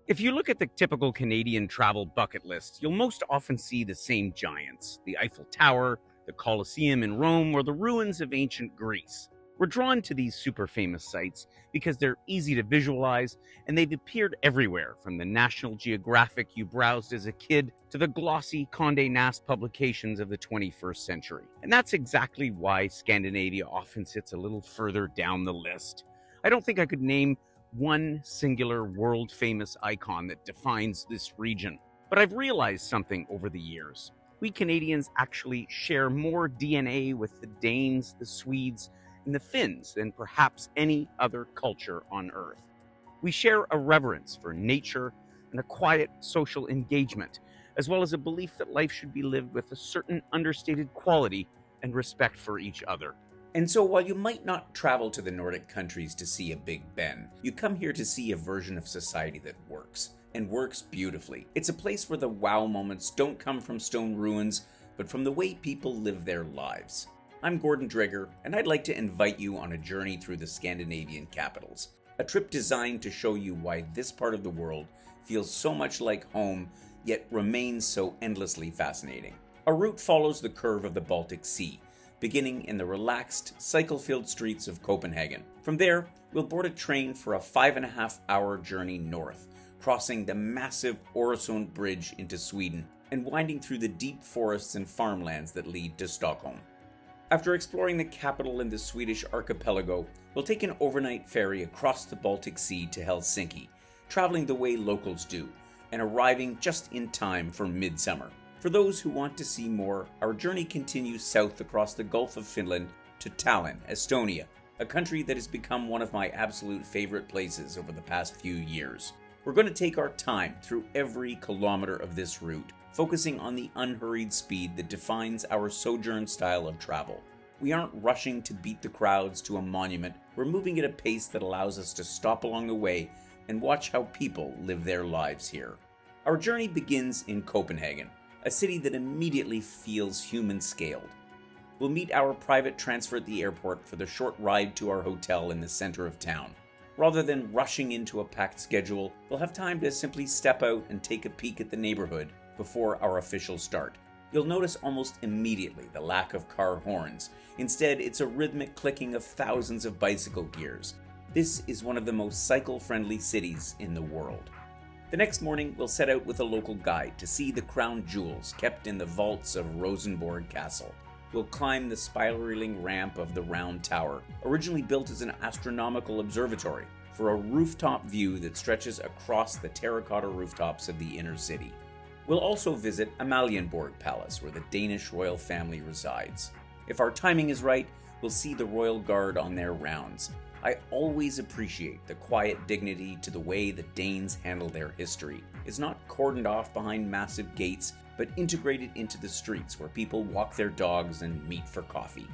If you look at the typical Canadian travel bucket list, you'll most often see the same giants: the Eiffel Tower, the Colosseum in Rome, or the ruins of ancient Greece. We're drawn to these super famous sites because they're easy to visualize and they've appeared everywhere, from the National Geographic you browsed as a kid to the glossy Condé Nast publications of the 21st century. And that's exactly why Scandinavia often sits a little further down the list. I don't think I could name one singular world famous icon that defines this region. But I've realized something over the years. We Canadians actually share more DNA with the Danes, the Swedes, and the Finns than perhaps any other culture on Earth. We share a reverence for nature and a quiet social engagement, as well as a belief that life should be lived with a certain understated quality and respect for each other. And so while you might not travel to the Nordic countries to see a Big Ben, you come here to see a version of society that works, and works beautifully. It's a place where the wow moments don't come from stone ruins, but from the way people live their lives. I'm Gordon Dreger, and I'd like to invite you on a journey through the Scandinavian capitals, a trip designed to show you why this part of the world feels so much like home, yet remains so endlessly fascinating. Our route follows the curve of the Baltic Sea, beginning in the relaxed, cycle-filled streets of Copenhagen. From there, we'll board a train for a 5.5-hour journey north, crossing the massive Öresund Bridge into Sweden, and winding through the deep forests and farmlands that lead to Stockholm. After exploring the capital and the Swedish archipelago, we'll take an overnight ferry across the Baltic Sea to Helsinki, traveling the way locals do, and arriving just in time for midsummer. For those who want to see more, our journey continues south across the Gulf of Finland to Tallinn, Estonia, a country that has become one of my absolute favorite places over the past few years. We're going to take our time through every kilometer of this route, focusing on the unhurried speed that defines our sojourn style of travel. We aren't rushing to beat the crowds to a monument. We're moving at a pace that allows us to stop along the way and watch how people live their lives here. Our journey begins in Copenhagen, a city that immediately feels human-scaled. We'll meet our private transfer at the airport for the short ride to our hotel in the center of town. Rather than rushing into a packed schedule, we'll have time to simply step out and take a peek at the neighborhood before our official start. You'll notice almost immediately the lack of car horns. Instead, it's a rhythmic clicking of thousands of bicycle gears. This is one of the most cycle-friendly cities in the world. The next morning, we'll set out with a local guide to see the crown jewels kept in the vaults of Rosenborg Castle. We'll climb the spiraling ramp of the Round Tower, originally built as an astronomical observatory, for a rooftop view that stretches across the terracotta rooftops of the inner city. We'll also visit Amalienborg Palace, where the Danish royal family resides. If our timing is right, we'll see the royal guard on their rounds. I always appreciate the quiet dignity to the way the Danes handle their history. It's not cordoned off behind massive gates, but integrated into the streets where people walk their dogs and meet for coffee.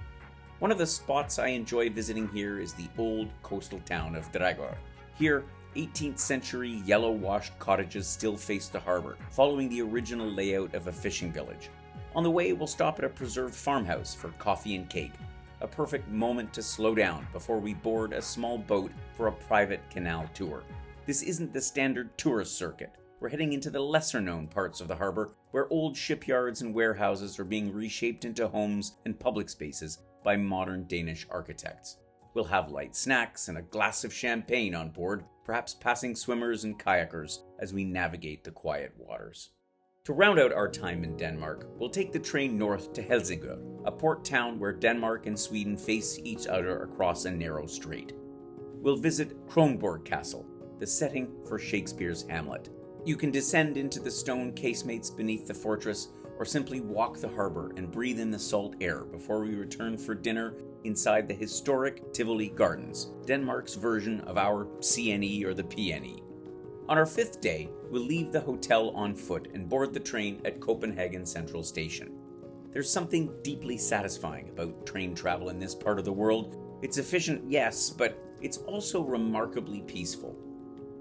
One of the spots I enjoy visiting here is the old coastal town of Dragør. Here, 18th century yellow-washed cottages still face the harbor, following the original layout of a fishing village. On the way, we'll stop at a preserved farmhouse for coffee and cake. A perfect moment to slow down before we board a small boat for a private canal tour. This isn't the standard tourist circuit. We're heading into the lesser-known parts of the harbor, where old shipyards and warehouses are being reshaped into homes and public spaces by modern Danish architects. We'll have light snacks and a glass of champagne on board, perhaps passing swimmers and kayakers as we navigate the quiet waters. To round out our time in Denmark, we'll take the train north to Helsingør, a port town where Denmark and Sweden face each other across a narrow strait. We'll visit Kronborg Castle, the setting for Shakespeare's Hamlet. You can descend into the stone casemates beneath the fortress, or simply walk the harbor and breathe in the salt air before we return for dinner inside the historic Tivoli Gardens, Denmark's version of our CNE or the PNE. On our fifth day, we'll leave the hotel on foot and board the train at Copenhagen Central Station. There's something deeply satisfying about train travel in this part of the world. It's efficient, yes, but it's also remarkably peaceful.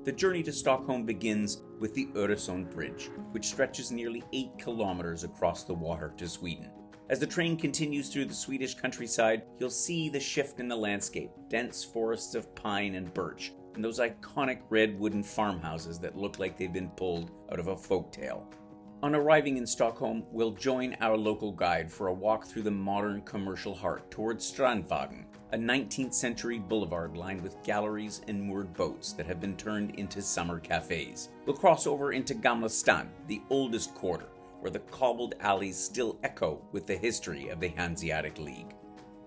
The journey to Stockholm begins with the Öresund Bridge, which stretches nearly 8 kilometers across the water to Sweden. As the train continues through the Swedish countryside, you'll see the shift in the landscape: dense forests of pine and birch, and those iconic red wooden farmhouses that look like they've been pulled out of a folktale. On arriving in Stockholm, we'll join our local guide for a walk through the modern commercial heart towards Strandvägen, a 19th century boulevard lined with galleries and moored boats that have been turned into summer cafes. We'll cross over into Gamla Stan, the oldest quarter, where the cobbled alleys still echo with the history of the Hanseatic League.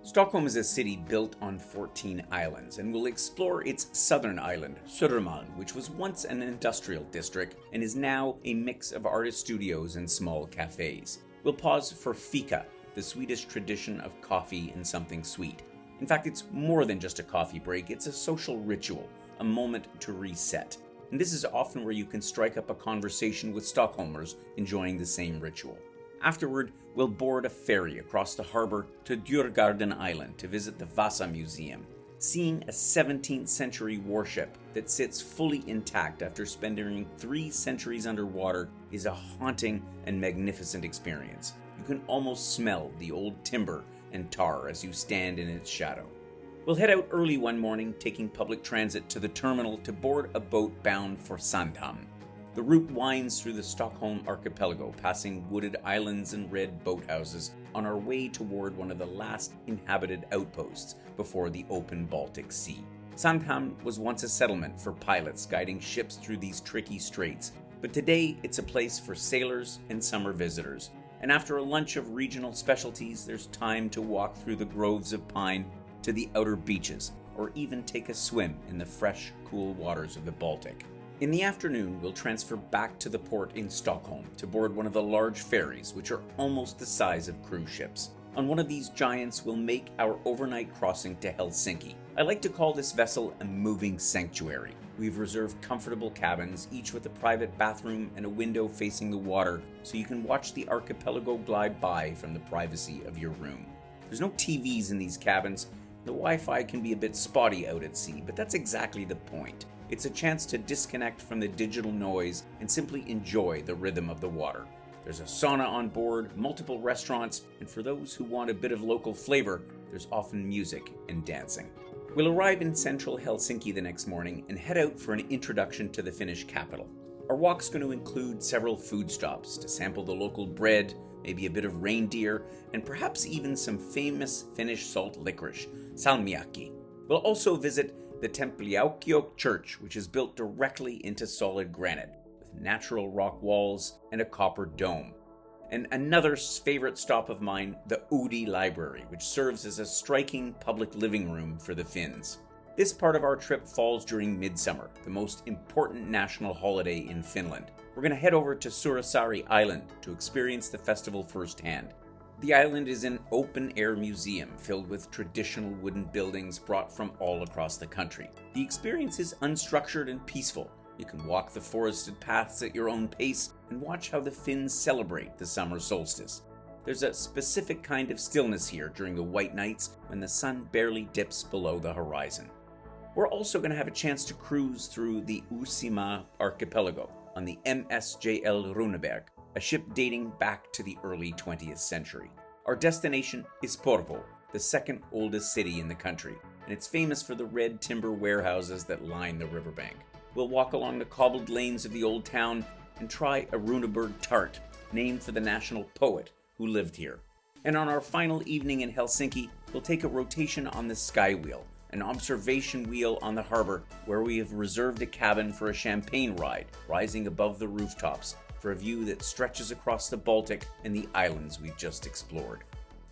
Stockholm is a city built on 14 islands, and we'll explore its southern island, Södermalm, which was once an industrial district and is now a mix of artist studios and small cafes. We'll pause for fika, the Swedish tradition of coffee and something sweet. In fact, it's more than just a coffee break, it's a social ritual, a moment to reset. And this is often where you can strike up a conversation with Stockholmers enjoying the same ritual. Afterward, we'll board a ferry across the harbor to Djurgården Island to visit the Vasa Museum. Seeing a 17th century warship that sits fully intact after spending 3 centuries underwater is a haunting and magnificent experience. You can almost smell the old timber and tar as you stand in its shadow. We'll head out early one morning, taking public transit to the terminal to board a boat bound for Sandhamn. The route winds through the Stockholm archipelago, passing wooded islands and red boathouses on our way toward one of the last inhabited outposts before the open Baltic Sea. Sandhamn was once a settlement for pilots guiding ships through these tricky straits, but today it's a place for sailors and summer visitors. And after a lunch of regional specialties, there's time to walk through the groves of pine to the outer beaches, or even take a swim in the fresh, cool waters of the Baltic. In the afternoon, we'll transfer back to the port in Stockholm to board one of the large ferries, which are almost the size of cruise ships. On one of these giants, we'll make our overnight crossing to Helsinki. I like to call this vessel a moving sanctuary. We've reserved comfortable cabins, each with a private bathroom and a window facing the water, so you can watch the archipelago glide by from the privacy of your room. There's no TVs in these cabins. The Wi-Fi can be a bit spotty out at sea, but that's exactly the point. It's a chance to disconnect from the digital noise and simply enjoy the rhythm of the water. There's a sauna on board, multiple restaurants, and for those who want a bit of local flavor, there's often music and dancing. We'll arrive in central Helsinki the next morning and head out for an introduction to the Finnish capital. Our walk's going to include several food stops to sample the local bread, maybe a bit of reindeer, and perhaps even some famous Finnish salt licorice, salmiakki. We'll also visit the Templiaukio Church, which is built directly into solid granite, with natural rock walls and a copper dome. And another favorite stop of mine, the Oodi Library, which serves as a striking public living room for the Finns. This part of our trip falls during midsummer, the most important national holiday in Finland. We're going to head over to Suosaari Island to experience the festival firsthand. The island is an open-air museum filled with traditional wooden buildings brought from all across the country. The experience is unstructured and peaceful. You can walk the forested paths at your own pace and watch how the Finns celebrate the summer solstice. There's a specific kind of stillness here during the white nights when the sun barely dips below the horizon. We're also going to have a chance to cruise through the Uusimaa archipelago on the MSJL Runeberg, a ship dating back to the early 20th century. Our destination is Porvoo, the second oldest city in the country, and it's famous for the red timber warehouses that line the riverbank. We'll walk along the cobbled lanes of the old town and try a Runeberg tart, named for the national poet who lived here. And on our final evening in Helsinki, we'll take a rotation on the Skywheel, an observation wheel on the harbor where we have reserved a cabin for a champagne ride, rising above the rooftops for a view that stretches across the Baltic and the islands we've just explored.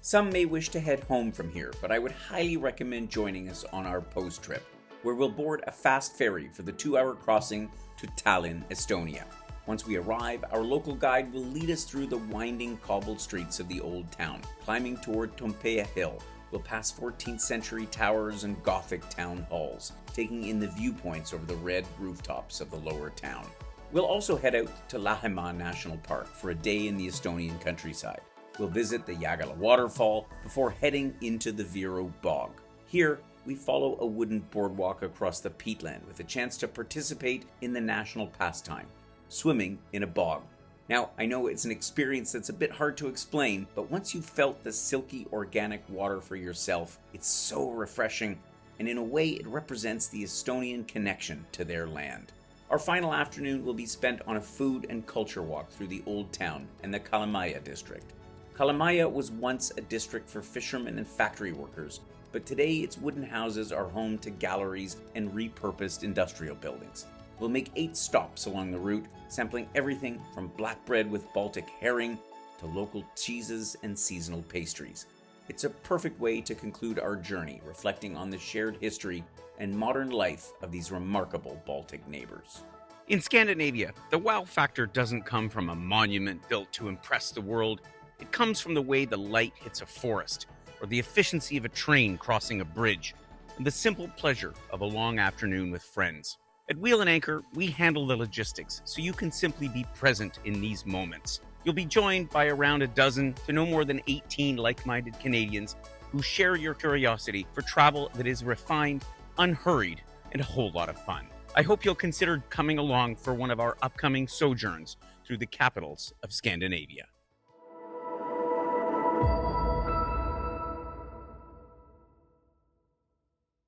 Some may wish to head home from here, but I would highly recommend joining us on our post trip, where we'll board a fast ferry for the 2-hour crossing to Tallinn, Estonia. Once we arrive, our local guide will lead us through the winding cobbled streets of the old town, climbing toward Tompeja Hill. We'll pass 14th century towers and Gothic town halls, taking in the viewpoints over the red rooftops of the lower town. We'll also head out to Lahemaa National Park for a day in the Estonian countryside. We'll visit the Jagala waterfall before heading into the Viro bog. Here, we follow a wooden boardwalk across the peatland with a chance to participate in the national pastime, swimming in a bog. Now, I know it's an experience that's a bit hard to explain, but once you've felt the silky organic water for yourself, it's so refreshing and in a way it represents the Estonian connection to their land. Our final afternoon will be spent on a food and culture walk through the Old Town and the Kalamaja district. Kalamaja was once a district for fishermen and factory workers, but today its wooden houses are home to galleries and repurposed industrial buildings. We'll make 8 stops along the route, sampling everything from black bread with Baltic herring to local cheeses and seasonal pastries. It's a perfect way to conclude our journey, reflecting on the shared history and modern life of these remarkable Baltic neighbors. In Scandinavia, the wow factor doesn't come from a monument built to impress the world. It comes from the way the light hits a forest, or the efficiency of a train crossing a bridge, and the simple pleasure of a long afternoon with friends. At Wheel and Anchor, we handle the logistics so you can simply be present in these moments. You'll be joined by around a dozen to no more than 18 like-minded Canadians who share your curiosity for travel that is refined, unhurried, and a whole lot of fun. I hope you'll consider coming along for one of our upcoming sojourns through the capitals of Scandinavia.